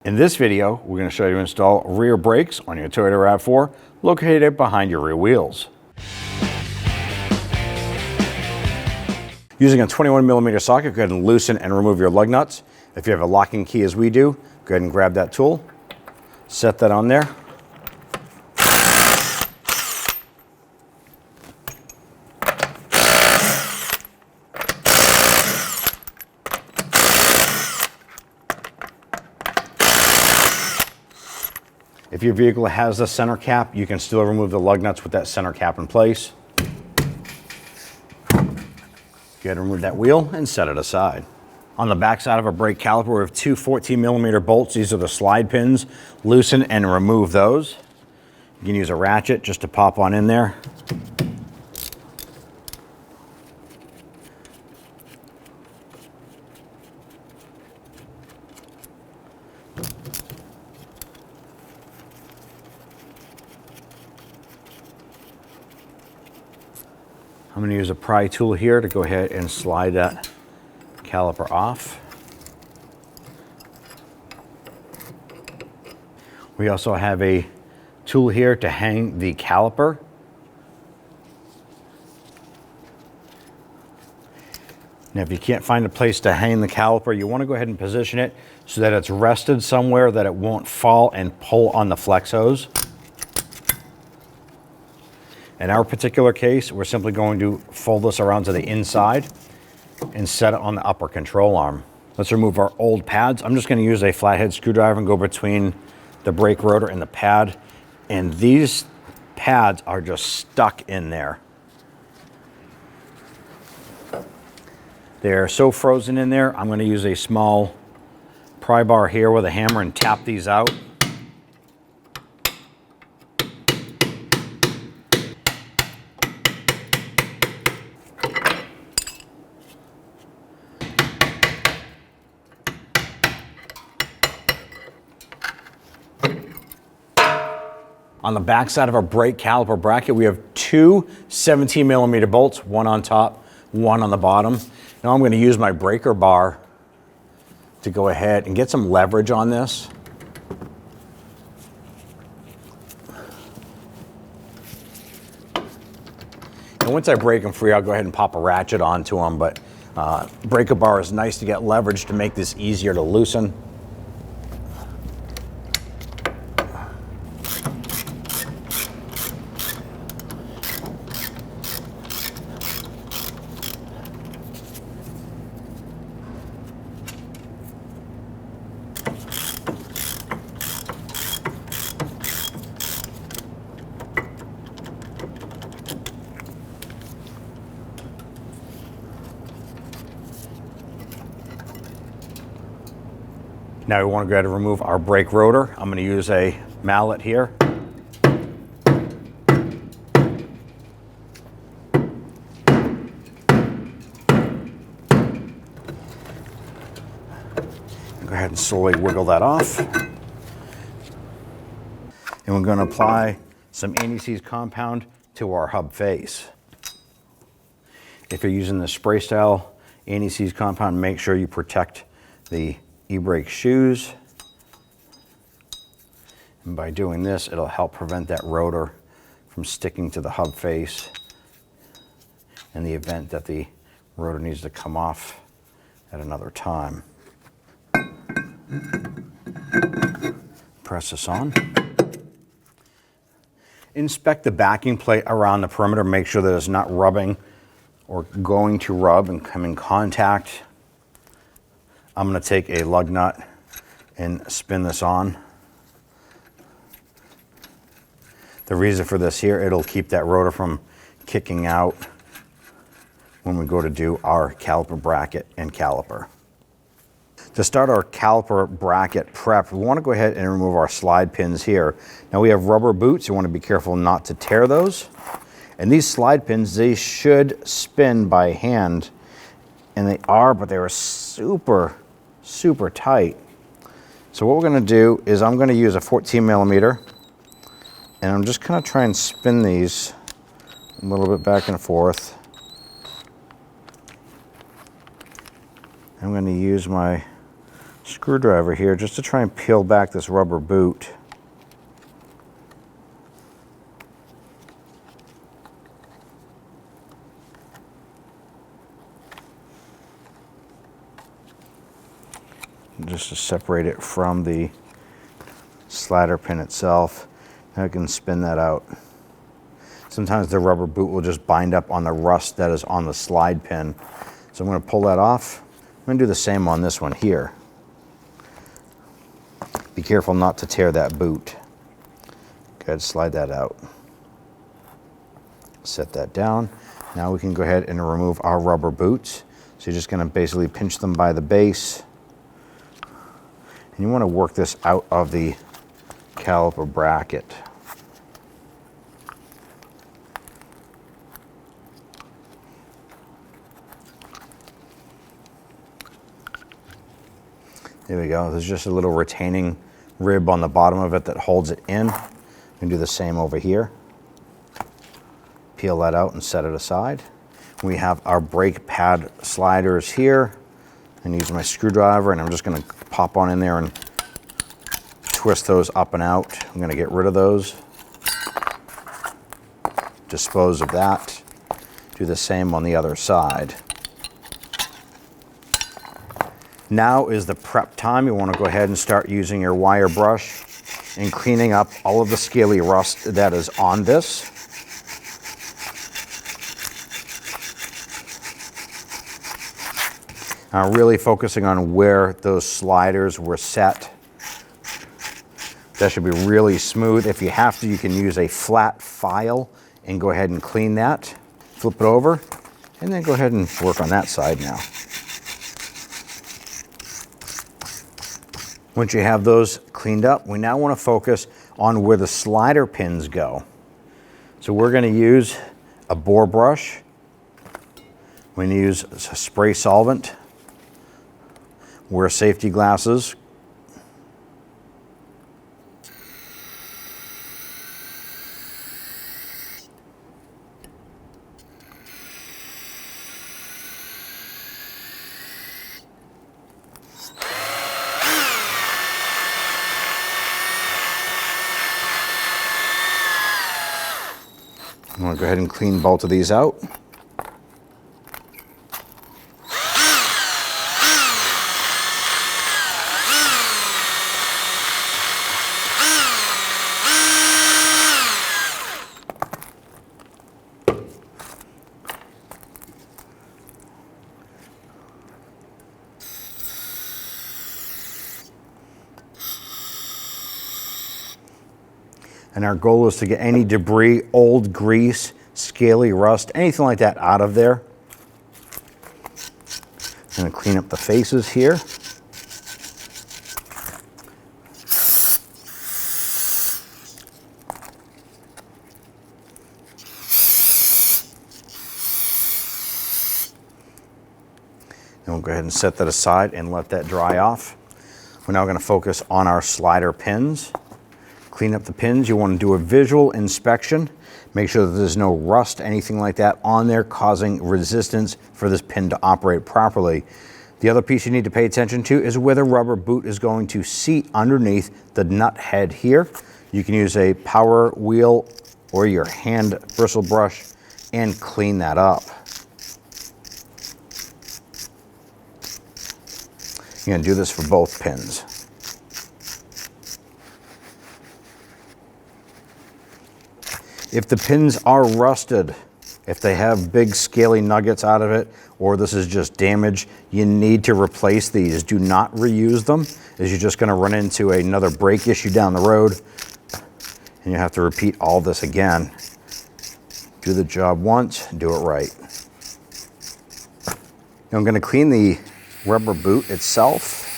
In this video, we're going to show you how to install rear brakes on your Toyota RAV4 located behind your rear wheels. Using a 21mm socket, go ahead and loosen and remove your lug nuts. If you have a locking key as we do, go ahead and grab that tool, set that on there. If your vehicle has a center cap, you can still remove the lug nuts with that center cap in place. Go ahead and remove that wheel and set it aside. On the back side of a brake caliper, we have two 14mm bolts. These are the slide pins. Loosen and remove those. You can use a ratchet just to pop on in there. I'm going to use a pry tool here to go ahead and slide that caliper off. We also have a tool here to hang the caliper. Now, if you can't find a place to hang the caliper, you want to go ahead and position it so that it's rested somewhere that it won't fall and pull on the flex hose. In our particular case, we're simply going to fold this around to the inside and set it on the upper control arm. Let's remove our old pads. I'm just going to use a flathead screwdriver and go between the brake rotor and the pad. And these pads are just stuck in there. They're so frozen in there, I'm going to use a small pry bar here with a hammer and tap these out. On the back side of our brake caliper bracket, we have two 17mm bolts, one on top, one on the bottom. Now I'm going to use my breaker bar to go ahead and get some leverage on this. And once I break them free, I'll go ahead and pop a ratchet onto them, but breaker bar is nice to get leverage to make this easier to loosen. Now we want to go ahead and remove our brake rotor. I'm going to use a mallet here. Go ahead and slowly wiggle that off. And we're going to apply some anti-seize compound to our hub face. If you're using the spray style anti-seize compound, make sure you protect the e-brake shoes, and by doing this, it'll help prevent that rotor from sticking to the hub face in the event that the rotor needs to come off at another time. Press this on. Inspect the backing plate around the perimeter, make sure that it's not rubbing or going to rub and come in contact. I'm going to take a lug nut and spin this on. The reason for this here, it'll keep that rotor from kicking out when we go to do our caliper bracket and caliper. To start our caliper bracket prep, we want to go ahead and remove our slide pins here. Now we have rubber boots, you want to be careful not to tear those. And these slide pins, they should spin by hand, and they are, but they are super tight. So what we're going to do is I'm going to use a 14mm, and I'm just going to try and spin these a little bit back and forth. I'm going to use my screwdriver here just to try and peel back this rubber boot. Just to separate it from the slider pin itself. Now I can spin that out. Sometimes the rubber boot will just bind up on the rust that is on the slide pin. So I'm going to pull that off. I'm going to do the same on this one here. Be careful not to tear that boot. Go ahead, slide that out. Set that down. Now we can go ahead and remove our rubber boots. So you're just going to basically pinch them by the base. And you want to work this out of the caliper bracket. There we go. There's just a little retaining rib on the bottom of it that holds it in. We can do the same over here. Peel that out and set it aside. We have our brake pad sliders here. I'm using my screwdriver and I'm just going to pop on in there and twist those up and out. I'm going to get rid of those. Dispose of that. Do the same on the other side. Now is the prep time. You want to go ahead and start using your wire brush and cleaning up all of the scaly rust that is on this. Really focusing on where those sliders were set. That should be really smooth. If you have to, you can use a flat file and go ahead and clean that. Flip it over and then go ahead and work on that side now. Once you have those cleaned up, we now want to focus on where the slider pins go. So we're going to use a bore brush. We're going to use a spray solvent. Wear safety glasses. I'm going to go ahead and clean both of these out. And our goal is to get any debris, old grease, scaly rust, anything like that out of there. I'm going to clean up the faces here. And we'll go ahead and set that aside and let that dry off. We're now going to focus on our slider pins. Clean up the pins. You want to do a visual inspection. Make sure that there's no rust, anything like that on there causing resistance for this pin to operate properly. The other piece you need to pay attention to is where the rubber boot is going to seat underneath the nut head here. You can use a power wheel or your hand bristle brush and clean that up. You're going to do this for both pins. If the pins are rusted, if they have big scaly nuggets out of it, or this is just damage, you need to replace these. Do not reuse them, as you're just going to run into another brake issue down the road, and you have to repeat all this again. Do the job once, do it right. Now I'm going to clean the rubber boot itself.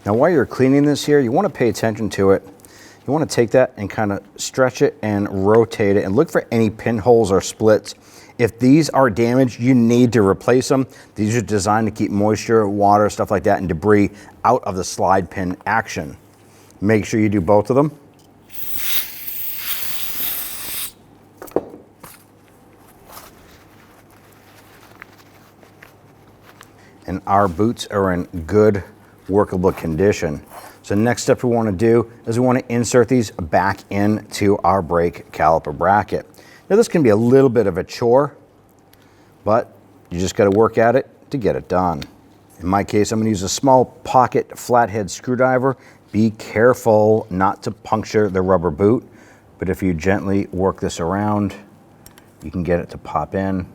Now while you're cleaning this here, you want to pay attention to it. You want to take that and kind of stretch it and rotate it and look for any pinholes or splits. If these are damaged, you need to replace them. These are designed to keep moisture, water, stuff like that, and debris out of the slide pin action. Make sure you do both of them. and our boots are in good workable condition. So next step we want to do is we want to insert these back into our brake caliper bracket. Now this can be a little bit of a chore, but you just got to work at it to get it done. In my case, I'm going to use a small pocket flathead screwdriver. Be careful not to puncture the rubber boot, but if you gently work this around, you can get it to pop in.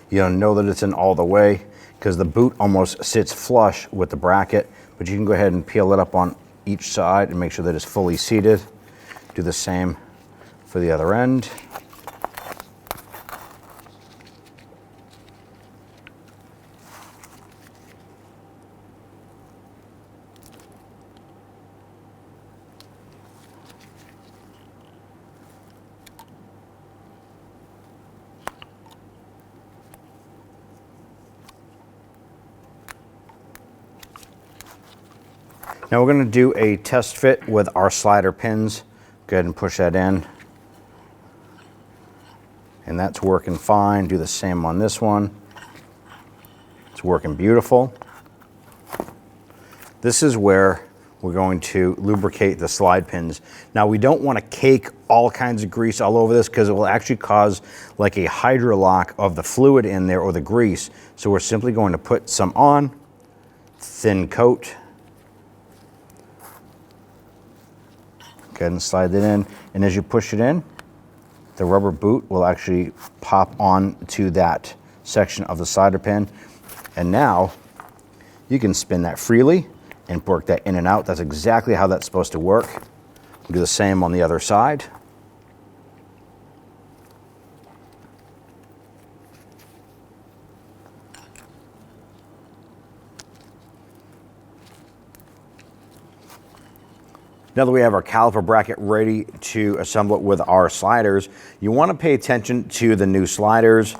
You don't know that it's in all the way because the boot almost sits flush with the bracket, but you can go ahead and peel it up on each side and make sure that it's fully seated. Do the same for the other end. Now we're going to do a test fit with our slider pins. Go ahead and push that in. And that's working fine. Do the same on this one. It's working beautiful. This is where we're going to lubricate the slide pins. Now we don't want to cake all kinds of grease all over this because it will actually cause like a hydrolock of the fluid in there or the grease. So we're simply going to put some on, thin coat. Go ahead and slide it in, and as you push it in, the rubber boot will actually pop on to that section of the slider pin. And now you can spin that freely and work that in and out. That's exactly how that's supposed to work. We'll do the same on the other side. Now that we have our caliper bracket ready to assemble it with our sliders, you want to pay attention to the new sliders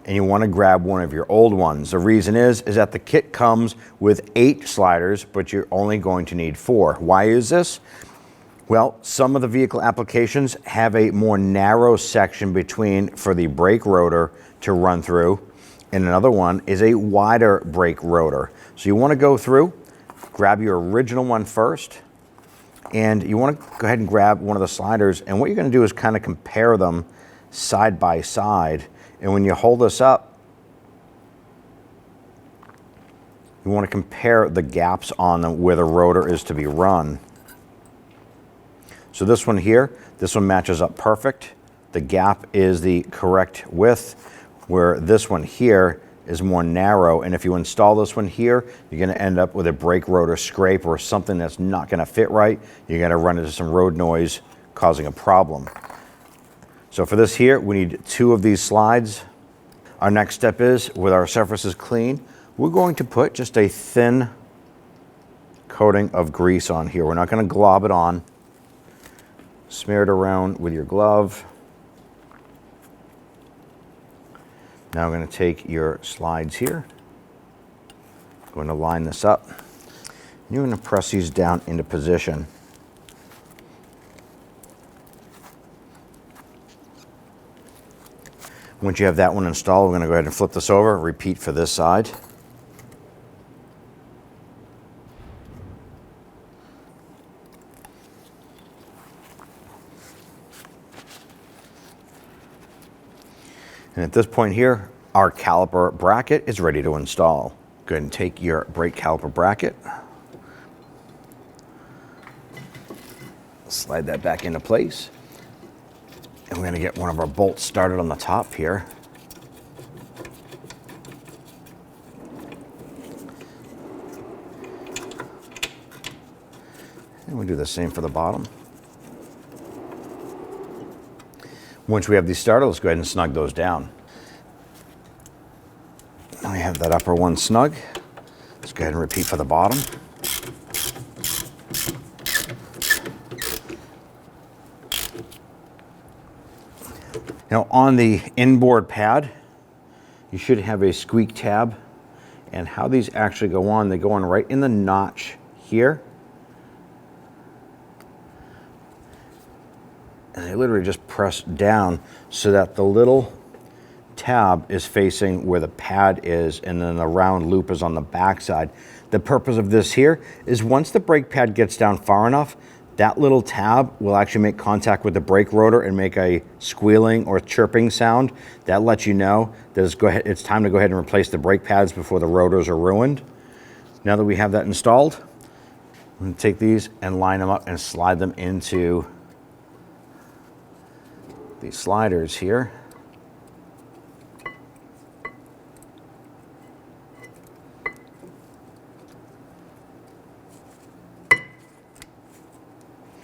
and you want to grab one of your old ones. The reason is that the kit comes with 8 sliders, but you're only going to need 4. Why is this? Well, some of the vehicle applications have a more narrow section between for the brake rotor to run through, and another one is a wider brake rotor. So you want to go through, grab your original one first, and you want to go ahead and grab one of the sliders, and what you're going to do is kind of compare them side by side. And when you hold this up, you want to compare the gaps on them where the rotor is to be run. So this one here, this one matches up perfect. The gap is the correct width, where this one here is more narrow, and if you install this one here, you're going to end up with a brake rotor scrape or something that's not going to fit right. You're going to run into some road noise causing a problem. So for this here, we need 2 of these slides. Our next step is, with our surfaces clean, we're going to put just a thin coating of grease on here. We're not going to glob it on. Smear it around with your glove. Now I'm going to take your slides here, going to line this up, and you're going to press these down into position. Once you have that one installed, we're going to go ahead and flip this over, repeat for this side. And at this point here, our caliper bracket is ready to install. Go ahead and take your brake caliper bracket, slide that back into place, and we're going to get one of our bolts started on the top here. And we'll do the same for the bottom. Once we have these started, let's go ahead and snug those down. Now we have that upper one snug. Let's go ahead and repeat for the bottom. Now on the inboard pad, you should have a squeak tab, And how these actually go on, they go on right in the notch here. And they literally just press down so that the little tab is facing where the pad is, and then the round loop is on the back side. The purpose of this here is once the brake pad gets down far enough, that little tab will actually make contact with the brake rotor and make a squealing or chirping sound. That lets you know that it's time to go ahead and replace the brake pads before the rotors are ruined. Now that we have that installed, I'm going to take these and line them up and slide them into these sliders here.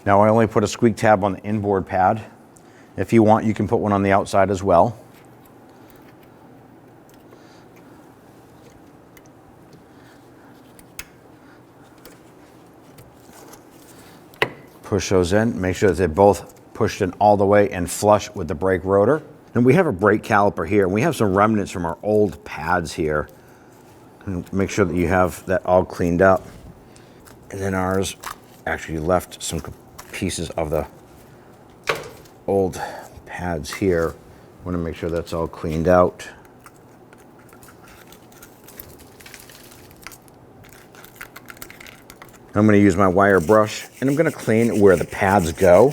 Now I only put a squeak tab on the inboard pad. If you want, you can put one on the outside as well. Push those in, make sure that they're both pushed in all the way and flush with the brake rotor. And we have a brake caliper here, and we have some remnants from our old pads here. And make sure that you have that all cleaned up. And then ours actually left some pieces of the old pads here. Want to make sure that's all cleaned out. I'm going to use my wire brush and I'm going to clean where the pads go.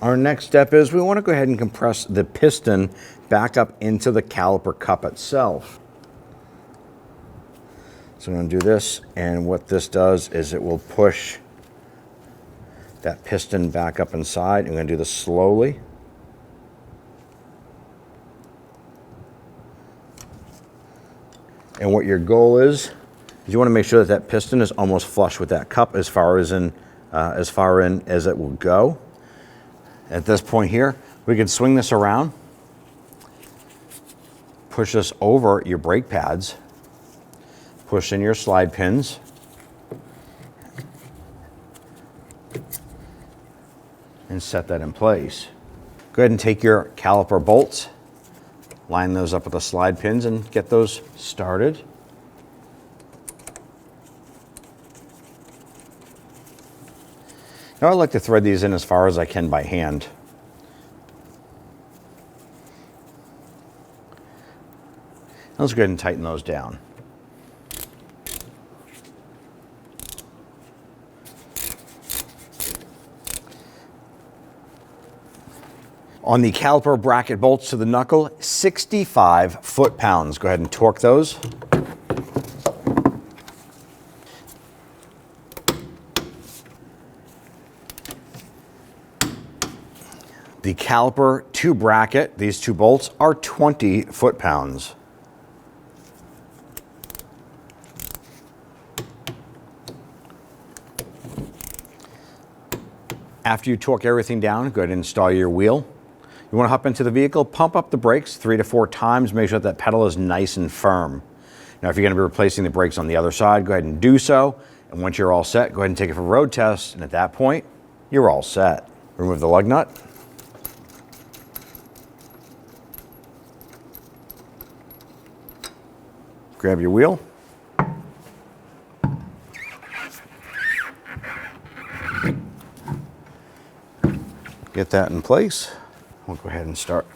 Our next step is we want to go ahead and compress the piston back up into the caliper cup itself. So I'm going to do this, and what this does is it will push that piston back up inside. I'm going to do this slowly. And what your goal is you want to make sure that that piston is almost flush with that cup as far in as it will go. At this point here, we can swing this around, push this over your brake pads, push in your slide pins, and set that in place. Go ahead and take your caliper bolts, line those up with the slide pins, and get those started. Now I like to thread these in as far as I can by hand. Let's go ahead and tighten those down. On the caliper bracket bolts to the knuckle, 65 foot-pounds. Go ahead and torque those. The caliper to bracket, these two bolts, are 20 foot-pounds. After you torque everything down, go ahead and install your wheel. You want to hop into the vehicle, pump up the brakes 3 to 4 times, make sure that pedal is nice and firm. Now, if you're going to be replacing the brakes on the other side, go ahead and do so. And once you're all set, go ahead and take it for road tests. And at that point, you're all set. Remove the lug nut. Grab your wheel. Get that in place. We'll go ahead and start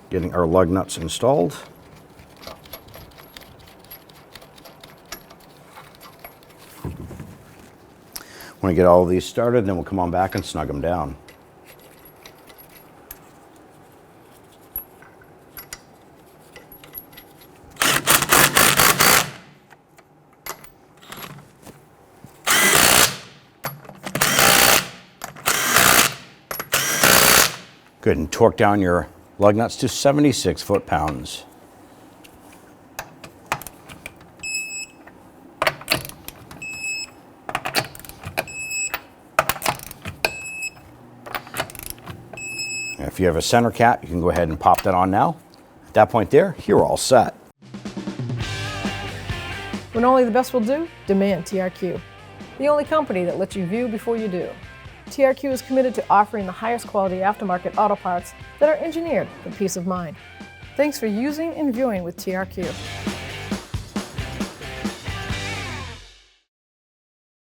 getting our lug nuts installed. Want to get all of these started, then we'll come on back and snug them down. Go ahead and torque down your lug nuts to 76 foot-pounds. If you have a center cap, you can go ahead and pop that on now. At that point there, you're all set. When only the best will do, demand TRQ. The only company that lets you view before you do. TRQ is committed to offering the highest quality aftermarket auto parts that are engineered for peace of mind. Thanks for using and viewing with TRQ.